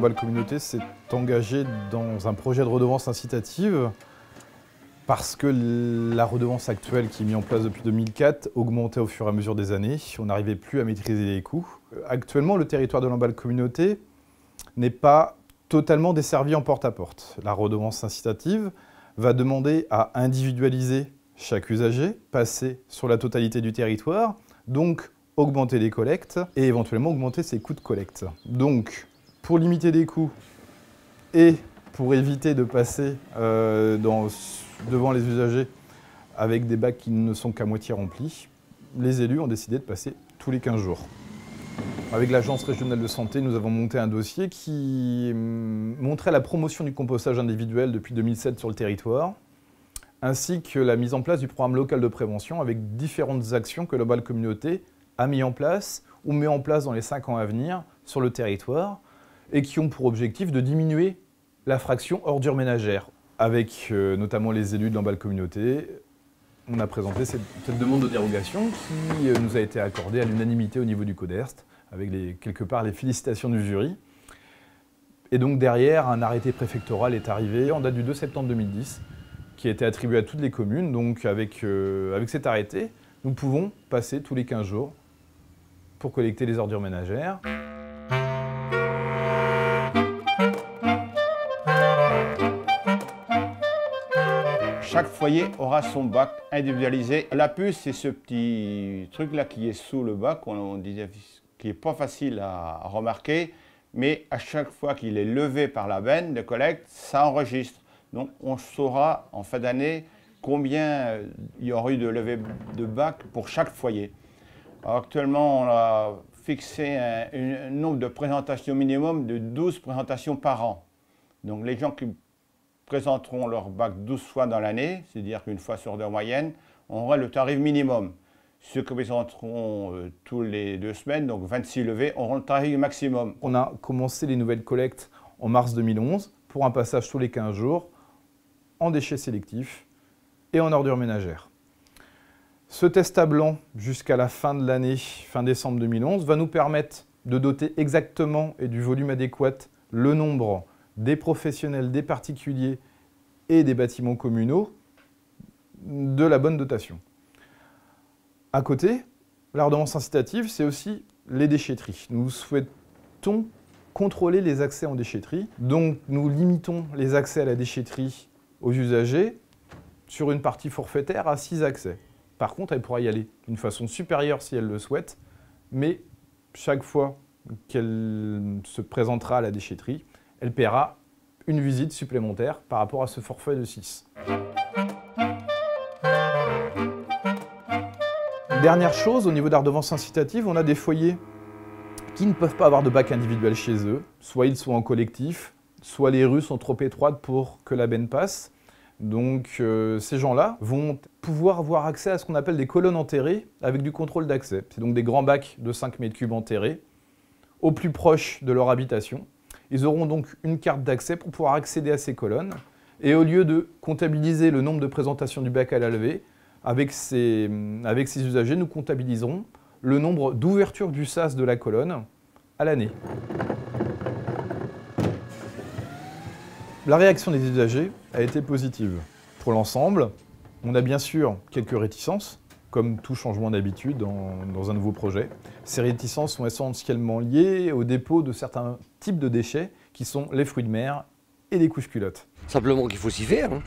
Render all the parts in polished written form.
Lamballe Communauté s'est engagé dans un projet de redevance incitative parce que la redevance actuelle qui est mise en place depuis 2004 augmentait au fur et à mesure des années. On n'arrivait plus à maîtriser les coûts. Actuellement, le territoire de Lamballe Communauté n'est pas totalement desservi en porte-à-porte. La redevance incitative va demander à individualiser chaque usager, passer sur la totalité du territoire, donc augmenter les collectes et éventuellement augmenter ses coûts de collecte. Donc, pour limiter les coûts et pour éviter de passer devant les usagers avec des bacs qui ne sont qu'à moitié remplis, les élus ont décidé de passer tous les 15 jours. Avec l'Agence régionale de santé, nous avons monté un dossier qui montrait la promotion du compostage individuel depuis 2007 sur le territoire, ainsi que la mise en place du programme local de prévention avec différentes actions que Lamballe Communauté a mis en place ou met en place dans les 5 ans à venir sur le territoire et qui ont pour objectif de diminuer la fraction ordures ménagères. Avec notamment les élus de Lamballe Communauté, on a présenté cette demande de dérogation qui nous a été accordée à l'unanimité au niveau du CODERST, avec quelque part les félicitations du jury. Et donc derrière, un arrêté préfectoral est arrivé en date du 2 septembre 2010, qui a été attribué à toutes les communes. Donc avec cet arrêté, nous pouvons passer tous les 15 jours pour collecter les ordures ménagères. Chaque foyer aura son bac individualisé. La puce, c'est ce petit truc-là qui est sous le bac, on disait, qui n'est pas facile à remarquer, mais à chaque fois qu'il est levé par la benne de collecte, ça enregistre. Donc on saura en fin d'année combien il y aura eu de levée de bac pour chaque foyer. Alors, actuellement, on a fixé un nombre de présentations minimum de 12 présentations par an. Donc les gens qui présenteront leur bac 12 fois dans l'année, c'est-à-dire qu'une fois sur 2 moyennes, on aura le tarif minimum. Ceux qui présenteront tous les 2 semaines, donc 26 levées, auront le tarif maximum. On a commencé les nouvelles collectes en mars 2011 pour un passage tous les 15 jours en déchets sélectifs et en ordures ménagères. Ce test à blanc jusqu'à la fin de l'année, fin décembre 2011, va nous permettre de doter exactement et du volume adéquat le nombre des professionnels, des particuliers et des bâtiments communaux de la bonne dotation. À côté, la redevance incitative, c'est aussi les déchetteries. Nous souhaitons contrôler les accès en déchetterie, donc nous limitons les accès à la déchetterie aux usagers sur une partie forfaitaire à 6 accès. Par contre, elle pourra y aller d'une façon supérieure si elle le souhaite, mais chaque fois qu'elle se présentera à la déchetterie, elle paiera une visite supplémentaire par rapport à ce forfait de 6. Dernière chose, au niveau de la redevance incitative, on a des foyers qui ne peuvent pas avoir de bac individuel chez eux. Soit ils sont en collectif, soit les rues sont trop étroites pour que la benne passe. Donc ces gens-là vont pouvoir avoir accès à ce qu'on appelle des colonnes enterrées avec du contrôle d'accès. C'est donc des grands bacs de 5 mètres cubes enterrés au plus proche de leur habitation. Ils auront donc une carte d'accès pour pouvoir accéder à ces colonnes. Et au lieu de comptabiliser le nombre de présentations du bac à la levée, avec ces usagers, nous comptabiliserons le nombre d'ouvertures du sas de la colonne à l'année. La réaction des usagers a été positive. Pour l'ensemble, on a bien sûr quelques réticences, comme tout changement d'habitude dans un nouveau projet. Ces réticences sont essentiellement liées au dépôt de certains types de déchets, qui sont les fruits de mer et les couches-culottes. Simplement qu'il faut s'y faire, hein.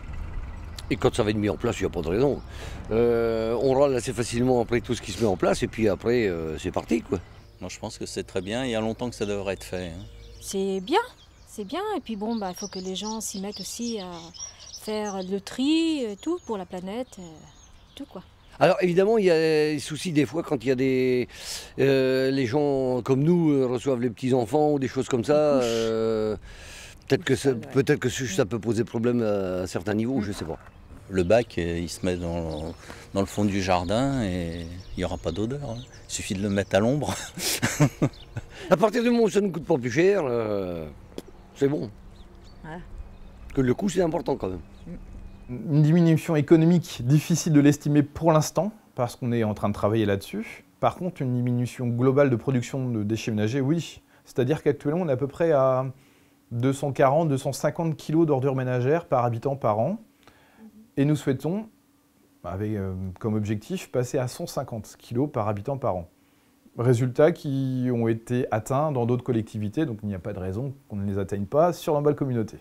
Et quand ça va être mis en place, il n'y a pas de raison. On râle assez facilement après tout ce qui se met en place, et puis après, c'est parti, quoi. Moi, je pense que c'est très bien. Il y a longtemps que ça devrait être fait, hein. C'est bien. Et puis bon, il faut que les gens s'y mettent aussi à faire le tri, tout pour la planète, tout quoi. Alors évidemment, il y a des soucis des fois quand il y a les gens comme nous reçoivent les petits-enfants ou des choses comme ça. Peut-être que ça peut poser problème à certains niveaux, je ne sais pas. Le bac, il se met dans le fond du jardin et il n'y aura pas d'odeur, hein. Il suffit de le mettre à l'ombre. À partir du moment où ça ne coûte pas plus cher, c'est bon. Ouais. Que le coût, c'est important quand même. Une diminution économique, difficile de l'estimer pour l'instant, parce qu'on est en train de travailler là-dessus. Par contre, une diminution globale de production de déchets ménagers, oui. C'est-à-dire qu'actuellement, on est à peu près à 240-250 kg d'ordures ménagères par habitant par an. Et nous souhaitons, avec comme objectif, passer à 150 kg par habitant par an. Résultats qui ont été atteints dans d'autres collectivités, donc il n'y a pas de raison qu'on ne les atteigne pas sur l'emballe communauté.